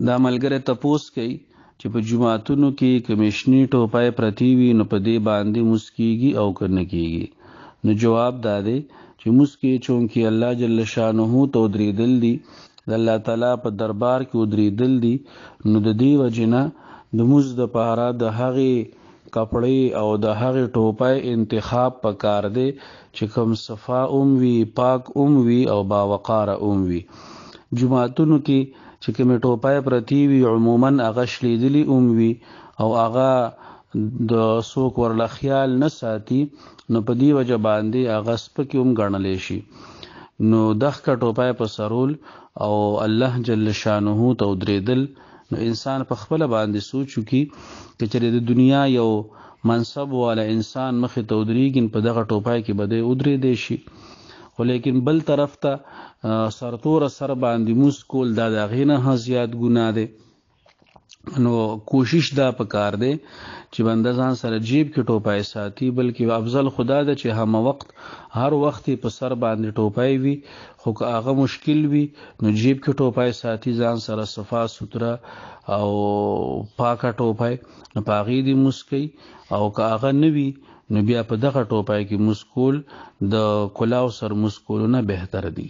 دا ملګری تپوس کوي چې په جوماتونو کې کمیشني ټوپای پرتی وي نو په دې باندې موږ کیږي او که نه کیږي. نو جواب دا دی چې موږ کې چونکې الله جل شانه ته ودرېدل دي، د الله تعالی په دربار کې ودرېدل دي، نو د دې وجې نه د موږ دپاره د هغې کپړې او د هغې ټوپای انتخاب پکار دی چې کوم صفا وي، پاک وي او باوقاره وي. جوماتونو کې چې کومې ټوپای پرتې وي عموما هغه شلیدلي وي او هغه د څوک ورله خیال نه ساتي، نو په دې وجه باندې هغه سپکې هم ګڼلی شي. نو دغه ټوپای په سرول او الله جل شانه ته ودرېدل، نو انسان په خپله باندې سوچ وکړي که چېرې د دنیا یو منصب والا انسان مخې ته ودرېږي په دغه ټوپای کې به دی ودرېدی شي. خو لیکن بل طرف ته سرتوره سر باندې موس کول دا د هغې نه زیات ګناه دی. نو کوشش دا پکار دی چې بنده ځان سره جیب کې ټوپای ساتي، بلکې افضل خدا ده چې همه وخت هر وخت په سر باندې ټوپای وي، خو که هغه مشکل وي نو جیب کې ټوپای ساتي، ځان سره صفا سوتره او پاکه ټوپای نو په هغې دې موس کوي. او که هغه نه وي نو بیا په دغه ټوپای کې موس کول د کلاو سر موس کولو نه بهتر دی.